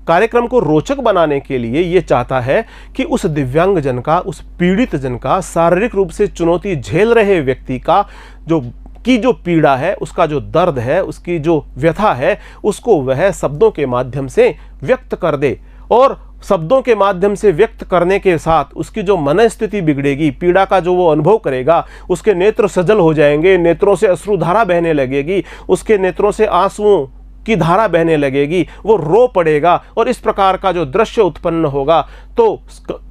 कार्यक्रम को रोचक बनाने के लिए ये चाहता है कि उस दिव्यांगजन का, उस पीड़ित जन का, शारीरिक रूप से चुनौती झेल रहे व्यक्ति का जो पीड़ा है, उसका जो दर्द है, उसकी जो व्यथा है, उसको वह शब्दों के माध्यम से व्यक्त कर दे। और शब्दों के माध्यम से व्यक्त करने के साथ उसकी जो मनस्थिति बिगड़ेगी, पीड़ा का जो वो अनुभव करेगा, उसके नेत्र सजल हो जाएंगे, नेत्रों से अश्रुधारा बहने लगेगी, उसके नेत्रों से आंसुओं की धारा बहने लगेगी, वो रो पड़ेगा और इस प्रकार का जो दृश्य उत्पन्न होगा, तो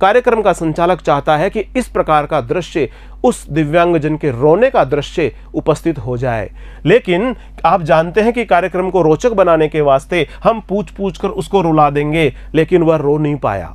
कार्यक्रम का संचालक चाहता है कि इस प्रकार का दृश्य, उस दिव्यांगजन के रोने का दृश्य उपस्थित हो जाए। लेकिन आप जानते हैं कि कार्यक्रम को रोचक बनाने के वास्ते हम पूछ कर उसको रुला देंगे, लेकिन वह रो नहीं पाया।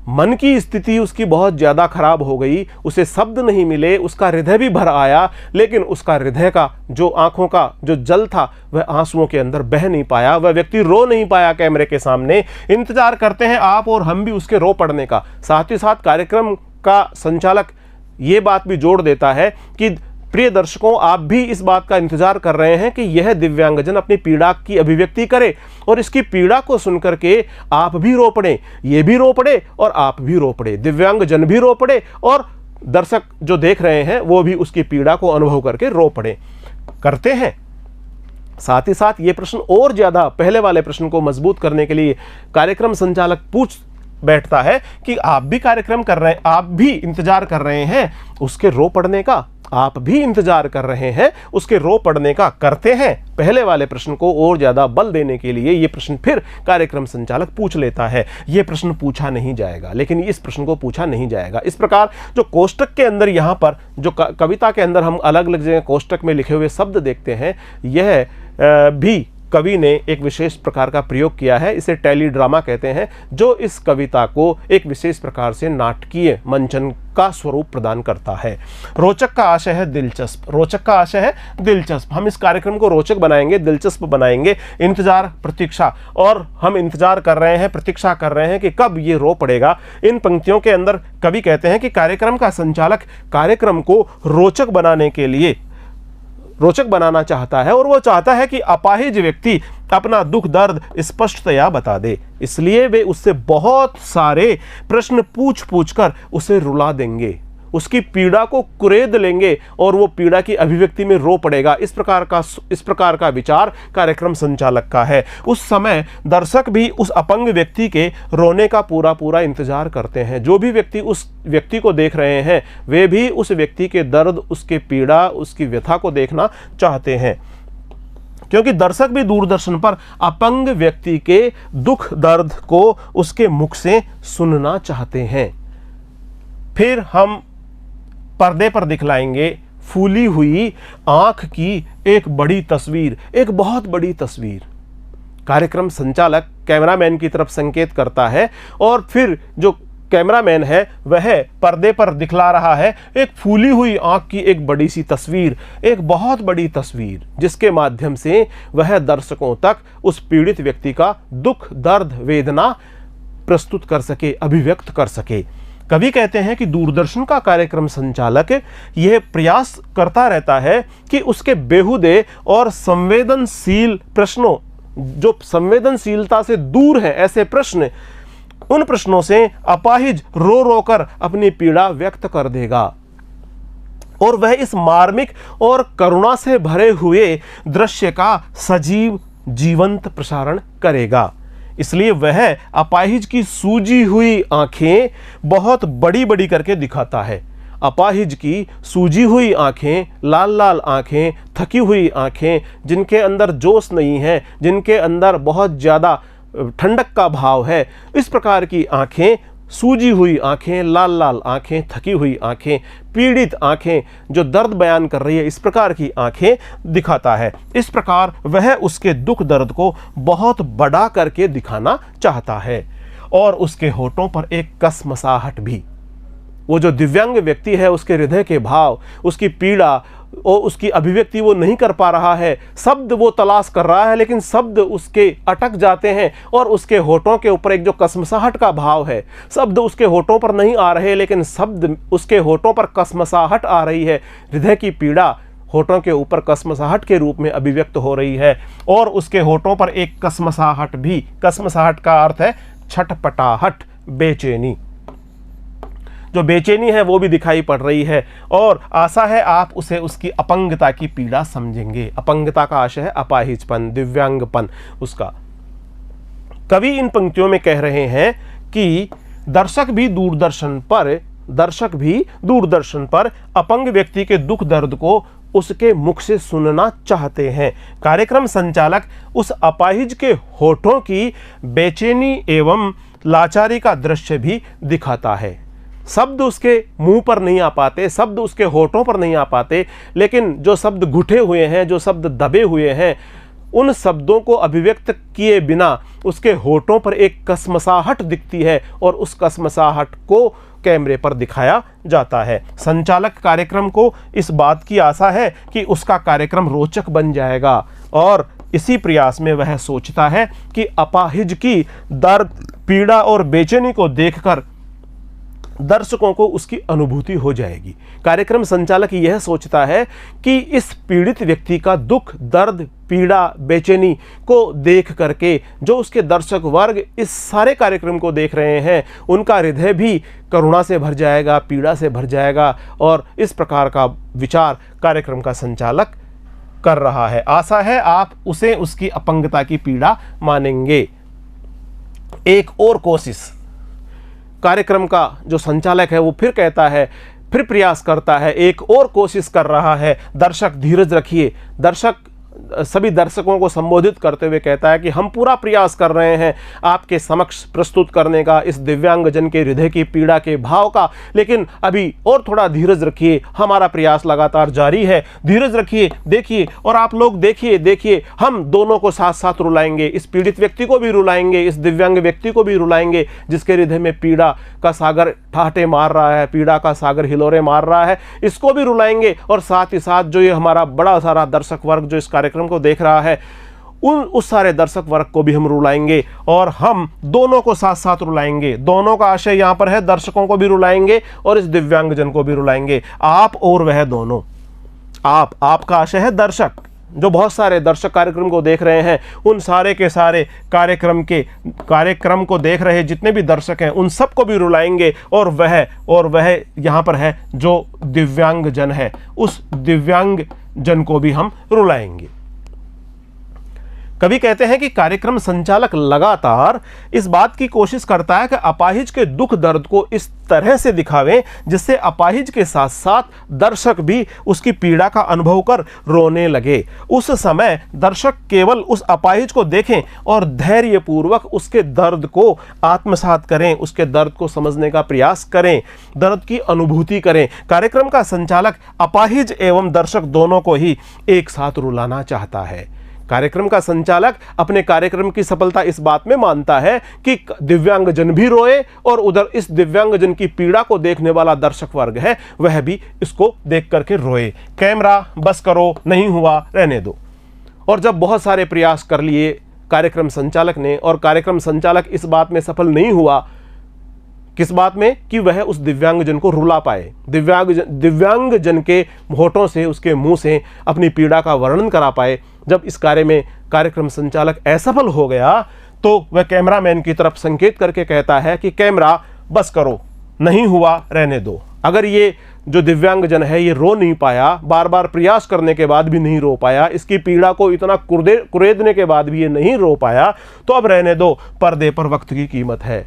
मन की स्थिति उसकी बहुत ज़्यादा खराब हो गई, उसे शब्द नहीं मिले, उसका हृदय भी भर आया, लेकिन उसका हृदय का जो आंखों का जो जल था वह आंसुओं के अंदर बह नहीं पाया, वह व्यक्ति रो नहीं पाया कैमरे के सामने। इंतजार करते हैं आप और हम भी उसके रो पड़ने का। साथ ही साथ कार्यक्रम का संचालक ये बात भी जोड़ देता है कि प्रिय दर्शकों, आप भी इस बात का इंतजार कर रहे हैं कि यह दिव्यांगजन अपनी पीड़ा की अभिव्यक्ति करे और इसकी पीड़ा को सुनकर के आप भी रो पड़े, ये भी रो पड़े और आप भी रो पड़े, दिव्यांगजन भी रो पड़े और दर्शक जो देख रहे हैं वो भी उसकी पीड़ा को अनुभव करके रो पड़े। करते हैं। साथ ही साथ ये प्रश्न और ज़्यादा पहले वाले प्रश्न को मजबूत करने के लिए कार्यक्रम संचालक पूछ बैठता है कि आप भी कार्यक्रम कर रहे हैं, आप भी इंतजार कर रहे हैं उसके रो पड़ने का, आप भी इंतजार कर रहे हैं उसके रो पड़ने का। करते हैं। पहले वाले प्रश्न को और ज्यादा बल देने के लिए ये प्रश्न फिर कार्यक्रम संचालक पूछ लेता है। ये प्रश्न पूछा नहीं जाएगा, लेकिन इस प्रश्न को पूछा नहीं जाएगा। इस प्रकार जो कोष्टक के अंदर यहाँ पर जो कविता के अंदर हम अलग अलग जगह कोष्टक में लिखे हुए शब्द देखते हैं, यह भी कवि ने एक विशेष प्रकार का प्रयोग किया है, इसे टेली ड्रामा कहते हैं, जो इस कविता को एक विशेष प्रकार से नाटकीय मंचन का स्वरूप प्रदान करता है। रोचक का आशय है दिलचस्प, रोचक का आशय है दिलचस्प। हम इस कार्यक्रम को रोचक बनाएंगे, दिलचस्प बनाएंगे। इंतजार, प्रतीक्षा, और हम इंतजार कर रहे हैं, प्रतीक्षा कर रहे हैं कि कब ये रो पड़ेगा। इन पंक्तियों के अंदर कवि कहते हैं कि कार्यक्रम का संचालक कार्यक्रम को रोचक बनाने के लिए रोचक बनाना चाहता है, और वो चाहता है कि अपाहिज व्यक्ति अपना दुख दर्द स्पष्टतया बता दे। इसलिए वे उससे बहुत सारे प्रश्न पूछ कर उसे रुला देंगे, उसकी पीड़ा को कुरेद लेंगे और वो पीड़ा की अभिव्यक्ति में रो पड़ेगा। इस प्रकार का विचार कार्यक्रम संचालक का है। उस समय दर्शक भी उस अपंग व्यक्ति के रोने का पूरा इंतजार करते हैं। जो भी व्यक्ति उस व्यक्ति को देख रहे हैं, वे भी उस व्यक्ति के दर्द, उसके पीड़ा, उसकी व्यथा को देखना चाहते हैं, क्योंकि दर्शक भी दूरदर्शन पर अपंग व्यक्ति के दुख दर्द को उसके मुख से सुनना चाहते हैं। फिर हम पर्दे पर दिखलाएंगे फूली हुई आंख की एक बड़ी तस्वीर, एक बहुत बड़ी तस्वीर। कार्यक्रम संचालक कैमरामैन की तरफ संकेत करता है और फिर जो कैमरामैन है वह पर्दे पर दिखला रहा है एक फूली हुई आंख की एक बड़ी सी तस्वीर, एक बहुत बड़ी तस्वीर, जिसके माध्यम से वह दर्शकों तक उस पीड़ित व्यक्ति का दुख दर्द वेदना प्रस्तुत कर सके, अभिव्यक्त कर सके। कवि कहते हैं कि दूरदर्शन का कार्यक्रम संचालक यह प्रयास करता रहता है कि उसके बेहुदे और संवेदनशील प्रश्नों, जो संवेदनशीलता से दूर हैं ऐसे प्रश्न, उन प्रश्नों से अपाहिज रो रो कर अपनी पीड़ा व्यक्त कर देगा, और वह इस मार्मिक और करुणा से भरे हुए दृश्य का सजीव जीवंत प्रसारण करेगा। इसलिए वह अपाहिज की सूजी हुई आंखें बहुत बड़ी बड़ी करके दिखाता है। अपाहिज की सूजी हुई आंखें, लाल लाल आंखें, थकी हुई आंखें, जिनके अंदर जोश नहीं है, जिनके अंदर बहुत ज़्यादा ठंडक का भाव है, इस प्रकार की आंखें, सूजी हुई आंखें, लाल लाल आंखें, थकी हुई आंखें, पीड़ित आंखें, जो दर्द बयान कर रही है, इस प्रकार की आंखें दिखाता है। इस प्रकार वह उसके दुख दर्द को बहुत बड़ा करके दिखाना चाहता है, और उसके होठों पर एक कसमसाहट भी। वो जो दिव्यांग व्यक्ति है, उसके हृदय के भाव, उसकी पीड़ा और उसकी अभिव्यक्ति वो नहीं कर पा रहा है, शब्द वो तलाश कर रहा है, लेकिन शब्द उसके अटक जाते हैं, और उसके होठों के ऊपर एक जो कसमसाहट का भाव है, शब्द उसके होठों पर नहीं आ रहे, लेकिन शब्द उसके होठों पर कसमसाहट आ रही है। हृदय की पीड़ा होठों के ऊपर कसमसाहट के रूप में अभिव्यक्त हो रही है, और उसके होठों पर एक कसमसाहट भी, कसमसाहट का अर्थ है छटपटाहट, बेचैनी, जो बेचैनी है वो भी दिखाई पड़ रही है, और आशा है आप उसे उसकी अपंगता की पीड़ा समझेंगे। अपंगता का आशय है अपाहिजपन, दिव्यांगपन उसका। कवि इन पंक्तियों में कह रहे हैं कि दर्शक भी दूरदर्शन पर अपंग व्यक्ति के दुख दर्द को उसके मुख से सुनना चाहते हैं। कार्यक्रम संचालक उस अपाहिज के होठों की बेचैनी एवं लाचारी का दृश्य भी दिखाता है। शब्द उसके मुंह पर नहीं आ पाते, शब्द उसके होठों पर नहीं आ पाते, लेकिन जो शब्द घुटे हुए हैं, जो शब्द दबे हुए हैं, उन शब्दों को अभिव्यक्त किए बिना उसके होठों पर एक कसमसाहट दिखती है, और उस कसमसाहट को कैमरे पर दिखाया जाता है। संचालक कार्यक्रम को इस बात की आशा है कि उसका कार्यक्रम रोचक बन जाएगा, और इसी प्रयास में वह सोचता है कि अपाहिज की दर्द, पीड़ा और बेचैनी को देखकर दर्शकों को उसकी अनुभूति हो जाएगी। कार्यक्रम संचालक यह सोचता है कि इस पीड़ित व्यक्ति का दुख दर्द, पीड़ा, बेचैनी को देख करके जो उसके दर्शक वर्ग इस सारे कार्यक्रम को देख रहे हैं, उनका हृदय भी करुणा से भर जाएगा, पीड़ा से भर जाएगा, और इस प्रकार का विचार कार्यक्रम का संचालक कर रहा है। आशा है आप उसे उसकी अपंगता की पीड़ा मानेंगे। एक और कोशिश, कार्यक्रम का जो संचालक है वो फिर कहता है, फिर प्रयास करता है, एक और कोशिश कर रहा है। दर्शक धीरज रखिए, दर्शक सभी दर्शकों को संबोधित करते हुए कहता है कि हम पूरा प्रयास कर रहे हैं आपके समक्ष प्रस्तुत करने का इस दिव्यांगजन के हृदय की पीड़ा के भाव का, लेकिन अभी और थोड़ा धीरज रखिए, हमारा प्रयास लगातार जारी है, धीरज रखिए, देखिए और आप लोग देखिए हम दोनों को साथ साथ रुलाएंगे, इस पीड़ित व्यक्ति को भी रुलाएंगे, इस दिव्यांग व्यक्ति को भी रुलाएंगे जिसके हृदय में पीड़ा का सागर ठहाठे मार रहा है, पीड़ा का सागर हिलोरे मार रहा है, इसको भी रुलाएंगे। और साथ ही साथ जो ये हमारा बड़ा सारा दर्शक वर्ग जो इस कार्यक्रम को देख रहा है, उस सारे दर्शक वर्ग को भी हम रुलाएंगे और हम दोनों को साथ साथ रुलाएंगे। दोनों का आशय यहां पर है, दर्शकों को भी रुलाएंगे और इस दिव्यांगजन को भी रुलाएंगे, आप और वह दोनों। आपका आशय है दर्शक, जो बहुत सारे दर्शक कार्यक्रम को देख रहे हैं, उन सारे के सारे कार्यक्रम को देख रहे जितने भी दर्शक हैं उन सबको भी रुलाएंगे और वह यहाँ पर है जो दिव्यांगजन है, उस दिव्यांगजन को भी हम रुलाएंगे। कवि कहते हैं कि कार्यक्रम संचालक लगातार इस बात की कोशिश करता है कि अपाहिज के दुख दर्द को इस तरह से दिखावें जिससे अपाहिज के साथ साथ दर्शक भी उसकी पीड़ा का अनुभव कर रोने लगे। उस समय दर्शक केवल उस अपाहिज को देखें और धैर्यपूर्वक उसके दर्द को आत्मसात करें, उसके दर्द को समझने का प्रयास करें, दर्द की अनुभूति करें। कार्यक्रम का संचालक अपाहिज एवं दर्शक दोनों को ही एक साथ रुलाना चाहता है। कार्यक्रम का संचालक अपने कार्यक्रम की सफलता इस बात में मानता है कि दिव्यांगजन भी रोए और उधर इस दिव्यांगजन की पीड़ा को देखने वाला दर्शक वर्ग है वह भी इसको देख करके रोए। कैमरा बस करो, नहीं हुआ रहने दो। और जब बहुत सारे प्रयास कर लिए कार्यक्रम संचालक ने और कार्यक्रम संचालक इस बात में सफल नहीं हुआ, किस बात में, कि वह उस दिव्यांगजन को रुला पाए, दिव्यांगजन के होठों से, उसके मुंह से अपनी पीड़ा का वर्णन करा पाए। जब इस कार्य में कार्यक्रम संचालक असफल हो गया तो वह कैमरामैन की तरफ संकेत करके कहता है कि कैमरा बस करो, नहीं हुआ रहने दो। अगर ये जो दिव्यांगजन है ये रो नहीं पाया, बार बार प्रयास करने के बाद भी नहीं रो पाया, इसकी पीड़ा को इतना कुरेदने के बाद भी ये नहीं रो पाया, तो अब रहने दो, पर्दे पर वक्त की कीमत है।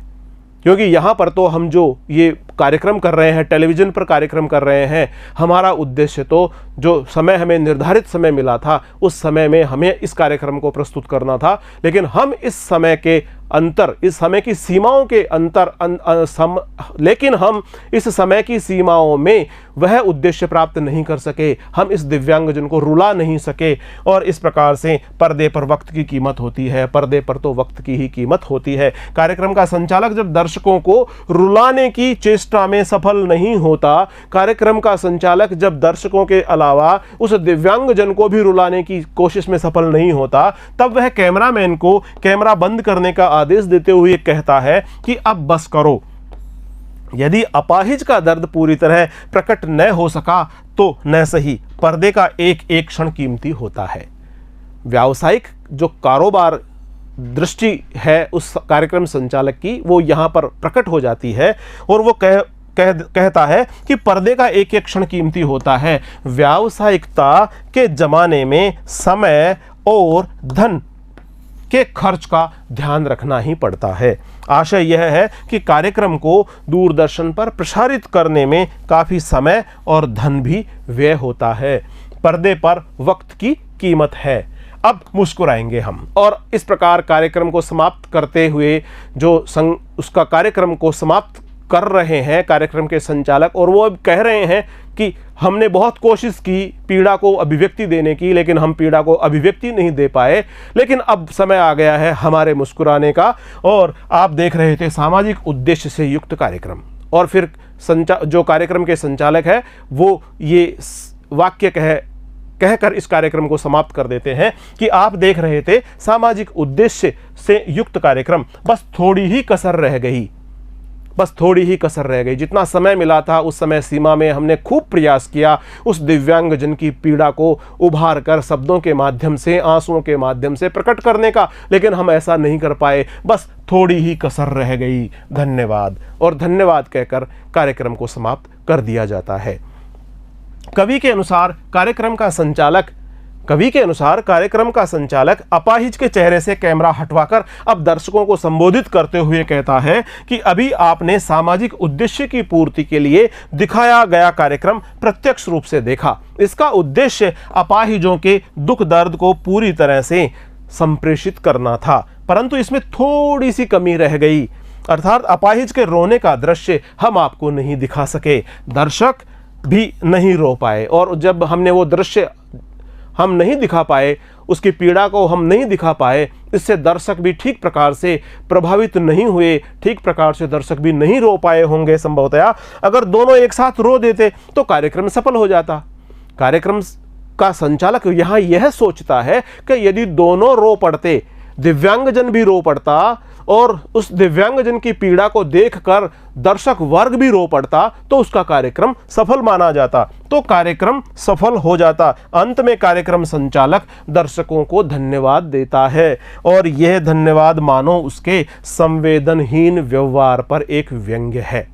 क्योंकि यहाँ पर तो हम जो ये कार्यक्रम कर रहे हैं, टेलीविज़न पर कार्यक्रम कर रहे हैं, हमारा उद्देश्य तो जो समय हमें निर्धारित समय मिला था उस समय में हमें इस कार्यक्रम को प्रस्तुत करना था, लेकिन हम इस समय के अंतर, इस समय की सीमाओं के अंतर लेकिन हम इस समय की सीमाओं में वह उद्देश्य प्राप्त नहीं कर सके, हम इस दिव्यांगजन को रुला नहीं सके। और इस प्रकार से पर्दे पर वक्त की कीमत होती है, पर्दे पर तो वक्त की ही कीमत होती है। कार्यक्रम का संचालक जब दर्शकों को रुलाने की चेष्टा में सफल नहीं होता, कार्यक्रम का संचालक जब दर्शकों के अलावा उस दिव्यांगजन को भी रुलाने की कोशिश में सफल नहीं होता, तब वह कैमरामैन को कैमरा बंद करने का आदेश देते हुए कहता है कि अब बस करो। यदि अपाहिज का दर्द पूरी तरह प्रकट न हो सका तो न सही, पर्दे का एक एक क्षण कीमती होता है। व्यावसायिक जो कारोबार दृष्टि है उस कार्यक्रम संचालक की, वो यहाँ पर प्रकट हो जाती है और वो कहता है कि पर्दे का एक एक क्षण कीमती होता है। व्यावसायिकता के जमाने में समय और धन के खर्च का ध्यान रखना ही पड़ता है। आशय यह है कि कार्यक्रम को दूरदर्शन पर प्रसारित करने में काफ़ी समय और धन भी व्यय होता है। पर्दे पर वक्त की कीमत है। अब मुस्कुराएंगे हम। और इस प्रकार कार्यक्रम को समाप्त करते हुए जो उसका कार्यक्रम को समाप्त कर रहे हैं कार्यक्रम के संचालक, और वो अब कह रहे हैं कि हमने बहुत कोशिश की पीड़ा को अभिव्यक्ति देने की, लेकिन हम पीड़ा को अभिव्यक्ति नहीं दे पाए, लेकिन अब समय आ गया है हमारे मुस्कुराने का। और आप देख रहे थे सामाजिक उद्देश्य से युक्त कार्यक्रम। और फिर जो कार्यक्रम के संचालक है वो ये वाक्य कहकर इस कार्यक्रम को समाप्त कर देते हैं कि आप देख रहे थे सामाजिक उद्देश्य से युक्त कार्यक्रम, बस थोड़ी ही कसर रह गई, बस थोड़ी ही कसर रह गई। जितना समय मिला था उस समय सीमा में हमने खूब प्रयास किया उस दिव्यांगजन की पीड़ा को उभार कर शब्दों के माध्यम से, आंसुओं के माध्यम से प्रकट करने का, लेकिन हम ऐसा नहीं कर पाए, बस थोड़ी ही कसर रह गई। धन्यवाद। और धन्यवाद कहकर कार्यक्रम को समाप्त कर दिया जाता है। कवि के अनुसार कार्यक्रम का संचालक कवि के अनुसार कार्यक्रम का संचालक अपाहिज के चेहरे से कैमरा हटवाकर अब दर्शकों को संबोधित करते हुए कहता है कि अभी आपने सामाजिक उद्देश्य की पूर्ति के लिए दिखाया गया कार्यक्रम प्रत्यक्ष रूप से देखा। इसका उद्देश्य अपाहिजों के दुख दर्द को पूरी तरह से संप्रेषित करना था, परंतु इसमें थोड़ी सी कमी रह गई, अर्थात अपाहिज के रोने का दृश्य हम आपको नहीं दिखा सके, दर्शक भी नहीं रो पाए। और जब हमने वो दृश्य हम नहीं दिखा पाए, उसकी पीड़ा को हम नहीं दिखा पाए, इससे दर्शक भी ठीक प्रकार से प्रभावित नहीं हुए, ठीक प्रकार से दर्शक भी नहीं रो पाए होंगे संभवतया। अगर दोनों एक साथ रो देते तो कार्यक्रम सफल हो जाता। कार्यक्रम का संचालक यहाँ यह सोचता है कि यदि दोनों रो पड़ते, दिव्यांगजन भी रो पड़ता और उस दिव्यांगजन की पीड़ा को देखकर दर्शक वर्ग भी रो पड़ता, तो उसका कार्यक्रम सफल माना जाता, तो कार्यक्रम सफल हो जाता। अंत में कार्यक्रम संचालक दर्शकों को धन्यवाद देता है और यह धन्यवाद मानो उसके संवेदनहीन व्यवहार पर एक व्यंग्य है।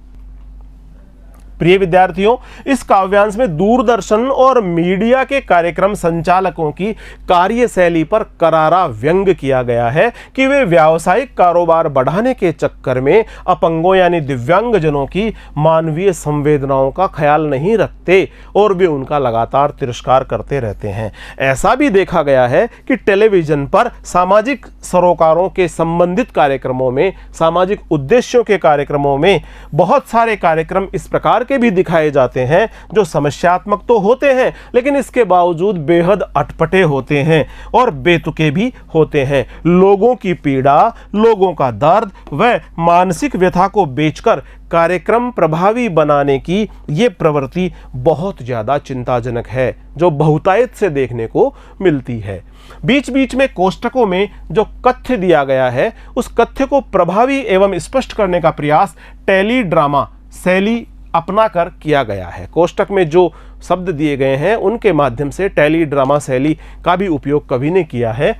प्रिय विद्यार्थियों, इस काव्यांश में दूरदर्शन और मीडिया के कार्यक्रम संचालकों की कार्यशैली पर करारा व्यंग किया गया है कि वे व्यावसायिक कारोबार बढ़ाने के चक्कर में अपंगों यानी दिव्यांगजनों की मानवीय संवेदनाओं का ख्याल नहीं रखते और वे उनका लगातार तिरस्कार करते रहते हैं। ऐसा भी देखा गया है कि टेलीविजन पर सामाजिक सरोकारों के संबंधित कार्यक्रमों में, सामाजिक उद्देश्यों के कार्यक्रमों में बहुत सारे कार्यक्रम इस प्रकार के भी दिखाए जाते हैं जो समस्यात्मक तो होते हैं, लेकिन इसके बावजूद बेहद अटपटे होते हैं और बेतुके भी होते हैं। लोगों की पीड़ा, लोगों का दर्द व मानसिक व्यथा को बेचकर कार्यक्रम प्रभावी बनाने की ये प्रवृत्ति बहुत ज़्यादा चिंताजनक है, जो बहुतायत से देखने को मिलती है। बीच बीच में कोष्टकों में जो कथ्य दिया गया है, उस कथ्य को प्रभावी एवं स्पष्ट करने का प्रयास टेली ड्रामा शैली अपनाकर किया गया है। कोष्टक में जो शब्द दिए गए हैं उनके माध्यम से टेली ड्रामा शैली का भी उपयोग कवि ने किया है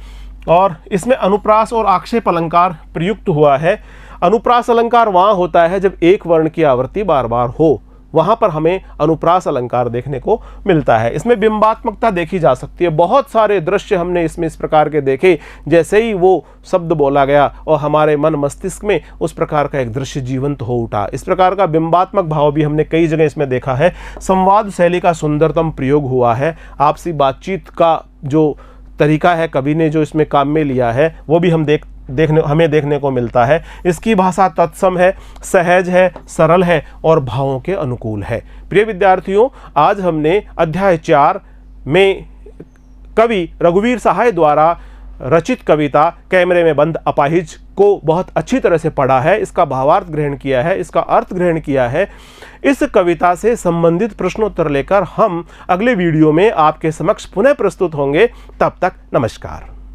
और इसमें अनुप्रास और आक्षेप अलंकार प्रयुक्त हुआ है। अनुप्रास अलंकार वहाँ होता है जब एक वर्ण की आवृत्ति बार बार हो, वहाँ पर हमें अनुप्रास अलंकार देखने को मिलता है। इसमें बिंबात्मकता देखी जा सकती है। बहुत सारे दृश्य हमने इसमें इस प्रकार के देखे, जैसे ही वो शब्द बोला गया और हमारे मन मस्तिष्क में उस प्रकार का एक दृश्य जीवंत हो उठा। इस प्रकार का बिंबात्मक भाव भी हमने कई जगह इसमें देखा है। संवाद शैली का सुंदरतम प्रयोग हुआ है। आपसी बातचीत का जो तरीका है कवि ने जो इसमें काम में लिया है, वो भी हमें देखने को मिलता है। इसकी भाषा तत्सम है, सहज है, सरल है और भावों के अनुकूल है। प्रिय विद्यार्थियों, आज हमने अध्याय 4 में कवि रघुवीर सहाय द्वारा रचित कविता कैमरे में बंद अपाहिज को बहुत अच्छी तरह से पढ़ा है, इसका भावार्थ ग्रहण किया है, इसका अर्थ ग्रहण किया है। इस कविता से संबंधित प्रश्नोत्तर लेकर हम अगले वीडियो में आपके समक्ष पुनः प्रस्तुत होंगे। तब तक नमस्कार।